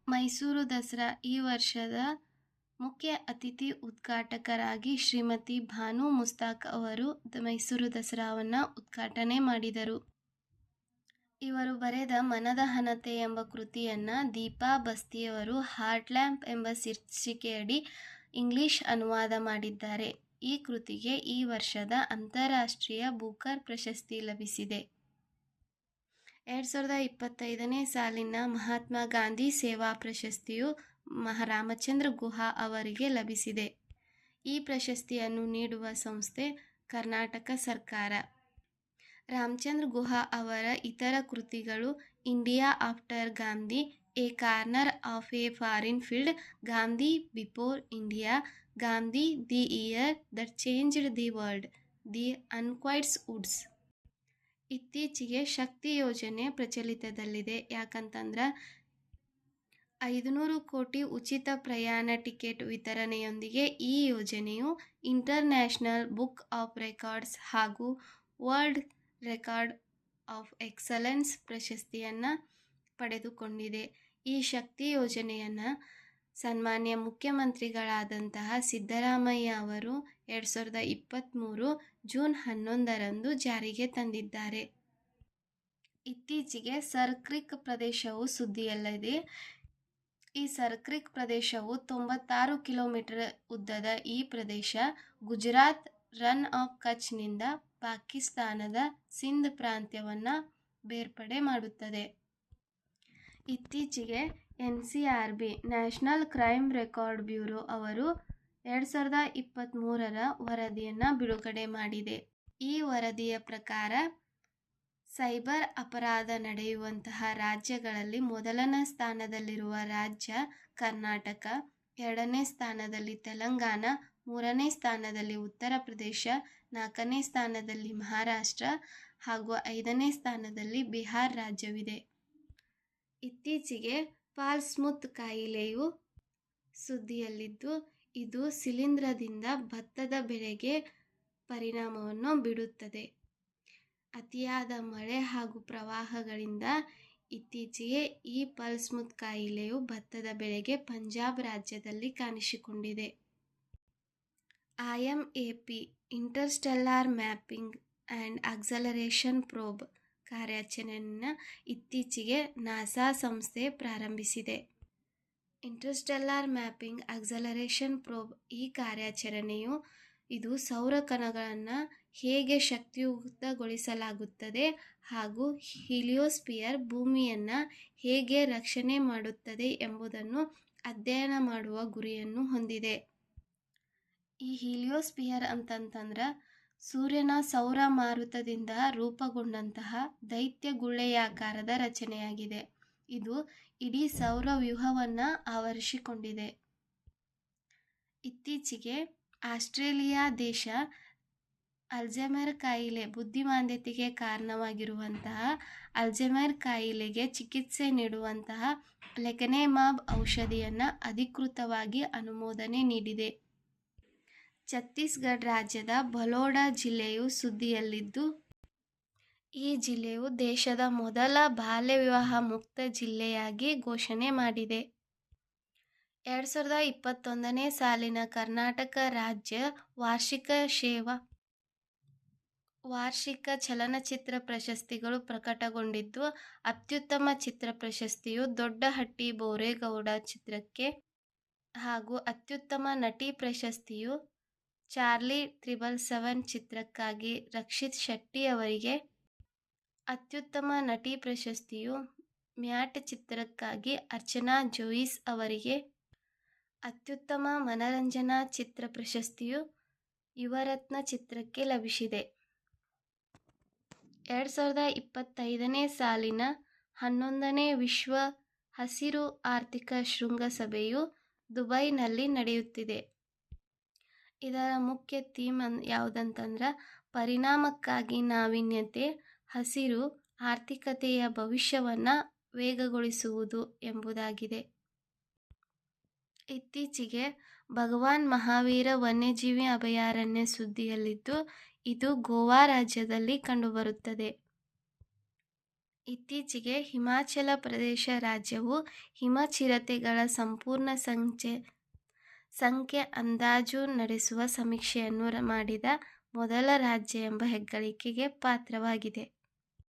ಮೈಸೂರು ದಸರಾ ಈ ವರ್ಷದ ಮುಖ್ಯ ಅತಿಥಿ ಉದ್ಘಾಟಕರಾಗಿ ಶ್ರೀಮತಿ ಭಾನು ಮುಸ್ತಾಕ್ ಅವರು ಮೈಸೂರು ದಸರಾವನ್ನು ಉದ್ಘಾಟನೆ ಮಾಡಿದರು. ಇವರು ಬರೆದ ಮನದ ಹಣತೆ ಎಂಬ ಕೃತಿಯನ್ನು ದೀಪಾ ಬಸ್ತಿಯವರು ಹಾರ್ಟ್ ಲ್ಯಾಂಪ್ ಎಂಬ ಶೀರ್ಷಿಕೆಯಡಿ ಇಂಗ್ಲಿಷ್ ಅನುವಾದ ಮಾಡಿದ್ದಾರೆ. ಈ ಕೃತಿಗೆ ಈ ವರ್ಷದ ಅಂತಾರಾಷ್ಟ್ರೀಯ ಬೂಕರ್ ಪ್ರಶಸ್ತಿ ಲಭಿಸಿದೆ. 2025ನೇ ಸಾಲಿನ ಮಹಾತ್ಮ ಗಾಂಧಿ ಸೇವಾ ಪ್ರಶಸ್ತಿಯು ರಾಮಚಂದ್ರ ಗುಹಾ ಅವರಿಗೆ ಲಭಿಸಿದೆ. ಈ ಪ್ರಶಸ್ತಿಯನ್ನು ನೀಡುವ ಸಂಸ್ಥೆ ಕರ್ನಾಟಕ ಸರ್ಕಾರ. ರಾಮಚಂದ್ರ ಗುಹಾ ಅವರ ಇತರ ಕೃತಿಗಳು India after Gandhi, a corner of a foreign field, Gandhi before India, Gandhi the year that changed the world, the unquiet woods. ಇತ್ತೀಚೆಗೆ ಶಕ್ತಿ ಯೋಜನೆ ಪ್ರಚಲಿತದಲ್ಲಿದೆ. ಯಾಕಂತಂದ್ರೆ 500 ಕೋಟಿ ಉಚಿತ ಪ್ರಯಾಣ ಟಿಕೆಟ್ ವಿತರಣೆಯೊಂದಿಗೆ ಈ ಯೋಜನೆಯು ಇಂಟರ್ನ್ಯಾಷನಲ್ ಬುಕ್ ಆಫ್ ರೆಕಾರ್ಡ್ಸ್ ಹಾಗೂ ವರ್ಲ್ಡ್ ರೆಕಾರ್ಡ್ ಆಫ್ ಎಕ್ಸಲೆನ್ಸ್ ಪ್ರಶಸ್ತಿಯನ್ನು ಪಡೆದುಕೊಂಡಿದೆ. ಈ ಶಕ್ತಿ ಯೋಜನೆಯನ್ನು ಸನ್ಮಾನ್ಯ ಮುಖ್ಯಮಂತ್ರಿಗಳಾದಂತಹ ಸಿದ್ದರಾಮಯ್ಯ ಅವರು 2023 ಜೂನ್ 11ರಂದು ಜಾರಿಗೆ ತಂದಿದ್ದಾರೆ. ಇತ್ತೀಚೆಗೆ ಸರ್ ಕ್ರೀಕ್ ಪ್ರದೇಶವು ಸುದ್ದಿಯಲ್ಲಿದೆ. ಈ ಸರ್ ಕ್ರೀಕ್ ಪ್ರದೇಶವು 96 ಕಿಲೋಮೀಟರ್ ಉದ್ದದ ಈ ಪ್ರದೇಶ ಗುಜರಾತ್ ರನ್ ಆಫ್ ಕಚ್ನಿಂದ ಪಾಕಿಸ್ತಾನದ ಸಿಂಧ್ ಪ್ರಾಂತ್ಯವನ್ನು ಬೇರ್ಪಡೆ ಮಾಡುತ್ತದೆ. ಇತ್ತೀಚೆಗೆ NCRB national crime record bureau ಅವರು 2023ರ ವರದಿಯನ್ನು ಬಿಡುಗಡೆ ಮಾಡಿದೆ. ಈ ವರದಿಯ ಪ್ರಕಾರ ಸೈಬರ್ ಅಪರಾಧ ನಡೆಯುವಂತಹ ರಾಜ್ಯಗಳಲ್ಲಿ ಮೊದಲನೇ ಸ್ಥಾನದಲ್ಲಿರುವ ರಾಜ್ಯ ಕರ್ನಾಟಕ, 2ನೇ ಸ್ಥಾನದಲ್ಲಿ ತೆಲಂಗಾಣ, 3ನೇ ಸ್ಥಾನದಲ್ಲಿ ಉತ್ತರ ಪ್ರದೇಶ, 4ನೇ ಸ್ಥಾನದಲ್ಲಿ ಮಹಾರಾಷ್ಟ್ರ ಹಾಗೂ 5ನೇ ಸ್ಥಾನದಲ್ಲಿ ಬಿಹಾರ ರಾಜ್ಯವಿದೆ. ಇತ್ತೀಚೆಗೆ ಪಾಲ್ಸ್ಮೂತ್ ಕಾಯಿಲೆಯು ಸುದ್ದಿಯಲ್ಲಿದ್ದು, ಇದು ಶಿಲೀಂಧ್ರದಿಂದ ಭತ್ತದ ಬೆಳೆಗೆ ಪರಿಣಾಮವನ್ನು ಬೀರುತ್ತದೆ. ಅತಿಯಾದ ಮಳೆ ಹಾಗೂ ಪ್ರವಾಹಗಳಿಂದ ಇತ್ತೀಚೆಗೆ ಈ ಪಾಲ್ಸ್ಮೂತ್ ಕಾಯಿಲೆಯು ಭತ್ತದ ಬೆಳೆಗೆ ಪಂಜಾಬ್ ರಾಜ್ಯದಲ್ಲಿ ಕಾಣಿಸಿಕೊಂಡಿದೆ. IMAP interstellar mapping and acceleration probe ಕಾರ್ಯಾಚರಣೆಯನ್ನು ಇತ್ತೀಚೆಗೆ ನಾಸಾ ಸಂಸ್ಥೆ ಪ್ರಾರಂಭಿಸಿದೆ. ಇಂಟರ್ಸ್ಟೆಲ್ಲಾರ್ ಮ್ಯಾಪಿಂಗ್ ಆಕ್ಸಲರೇಷನ್ ಪ್ರೋಬ್ ಈ ಕಾರ್ಯಾಚರಣೆಯು ಇದು ಸೌರ ಕಣಗಳನ್ನು ಹೇಗೆ ಶಕ್ತಿಯುತಗೊಳಿಸಲಾಗುತ್ತದೆ ಹಾಗೂ ಹೀಲಿಯೋಸ್ಫಿಯರ್ ಭೂಮಿಯನ್ನು ಹೇಗೆ ರಕ್ಷಣೆ ಮಾಡುತ್ತದೆ ಎಂಬುದನ್ನು ಅಧ್ಯಯನ ಮಾಡುವ ಗುರಿಯನ್ನು ಹೊಂದಿದೆ. ಈ ಹೀಲಿಯೋಸ್ಫಿಯರ್ ಅಂತಂತಂದ್ರೆ ಸೂರ್ಯನ ಸೌರ ಮಾರುತದಿಂದ ರೂಪುಗೊಂಡಂತಹ ದೈತ್ಯ ಗುಳ್ಳೆಯಾಕಾರದ ರಚನೆಯಾಗಿದೆ. ಇದು ಇಡೀ ಸೌರವ್ಯೂಹವನ್ನು ಆವರಿಸಿಕೊಂಡಿದೆ. ಇತ್ತೀಚೆಗೆ ಆಸ್ಟ್ರೇಲಿಯಾ ದೇಶ ಅಲ್ಝೈಮರ್ ಕಾಯಿಲೆ ಬುದ್ಧಿಮಾಂದ್ಯತೆಗೆ ಕಾರಣವಾಗಿರುವಂತಹ ಅಲ್ಝೈಮರ್ ಕಾಯಿಲೆಗೆ ಚಿಕಿತ್ಸೆ ನೀಡುವಂತಹ ಲೆಕನೆಮಾಬ್ ಔಷಧಿಯನ್ನು ಅಧಿಕೃತವಾಗಿ ಅನುಮೋದನೆ ನೀಡಿದೆ. ಛತ್ತೀಸ್ಗಢ ರಾಜ್ಯದ ಬಲೋಡಾ ಜಿಲ್ಲೆಯು ಸುದ್ದಿಯಲ್ಲಿದ್ದು, ಈ ಜಿಲ್ಲೆಯು ದೇಶದ ಮೊದಲ ಬಾಲ್ಯ ವಿವಾಹ ಮುಕ್ತ ಜಿಲ್ಲೆಯಾಗಿ ಘೋಷಣೆ ಮಾಡಿದೆ. 2021ನೇ ಸಾಲಿನ ಕರ್ನಾಟಕ ರಾಜ್ಯ ವಾರ್ಷಿಕ ಚಲನಚಿತ್ರ ಪ್ರಶಸ್ತಿಗಳು ಪ್ರಕಟಗೊಂಡಿದ್ದು, ಅತ್ಯುತ್ತಮ ಚಿತ್ರ ಪ್ರಶಸ್ತಿಯು ದೊಡ್ಡಹಟ್ಟಿ ಬೋರೇಗೌಡ ಚಿತ್ರಕ್ಕೆ ಹಾಗೂ ಅತ್ಯುತ್ತಮ ನಟಿ ಪ್ರಶಸ್ತಿಯು ಚಾರ್ಲಿ 777 ಚಿತ್ರಕ್ಕಾಗಿ ರಕ್ಷಿತ್ ಶೆಟ್ಟಿ ಅವರಿಗೆ, ಅತ್ಯುತ್ತಮ ನಟಿ ಪ್ರಶಸ್ತಿಯು ಮ್ಯಾಟ್ ಚಿತ್ರಕ್ಕಾಗಿ ಅರ್ಚನಾ ಜೋಯಿಸ್ ಅವರಿಗೆ, ಅತ್ಯುತ್ತಮ ಮನರಂಜನಾ ಚಿತ್ರ ಪ್ರಶಸ್ತಿಯು ಯುವರತ್ನ ಚಿತ್ರಕ್ಕೆ ಲಭಿಸಿದೆ. 2025ನೇ ಸಾಲಿನ 11ನೇ ವಿಶ್ವ ಹಸಿರು ಆರ್ಥಿಕ ಶೃಂಗಸಭೆಯು ದುಬೈನಲ್ಲಿ ನಡೆಯುತ್ತಿದೆ. ಇದರ ಮುಖ್ಯ ಥೀಮ್ ಯಾವುದಂತಂದ್ರೆ ಪರಿಣಾಮಕ್ಕಾಗಿ ನಾವೀನ್ಯತೆ, ಹಸಿರು ಆರ್ಥಿಕತೆಯ ಭವಿಷ್ಯವನ್ನು ವೇಗಗೊಳಿಸುವುದು ಎಂಬುದಾಗಿದೆ. ಇತ್ತೀಚೆಗೆ ಭಗವಾನ್ ಮಹಾವೀರ ವನ್ಯಜೀವಿ ಅಭಯಾರಣ್ಯ ಸುದ್ದಿಯಲ್ಲಿದ್ದು, ಇದು ಗೋವಾ ರಾಜ್ಯದಲ್ಲಿ ಕಂಡುಬರುತ್ತದೆ. ಇತ್ತೀಚೆಗೆ ಹಿಮಾಚಲ ಪ್ರದೇಶ ರಾಜ್ಯವು ಹಿಮಚಿರತೆಗಳ ಸಂಪೂರ್ಣ ಸಂಖ್ಯೆ ಅಂದಾಜು ನಡೆಸುವ ಸಮೀಕ್ಷೆಯನ್ನು ಮಾಡಿದ ಮೊದಲ ರಾಜ್ಯ ಎಂಬ ಹೆಗ್ಗಳಿಕೆಗೆ ಪಾತ್ರವಾಗಿದೆ.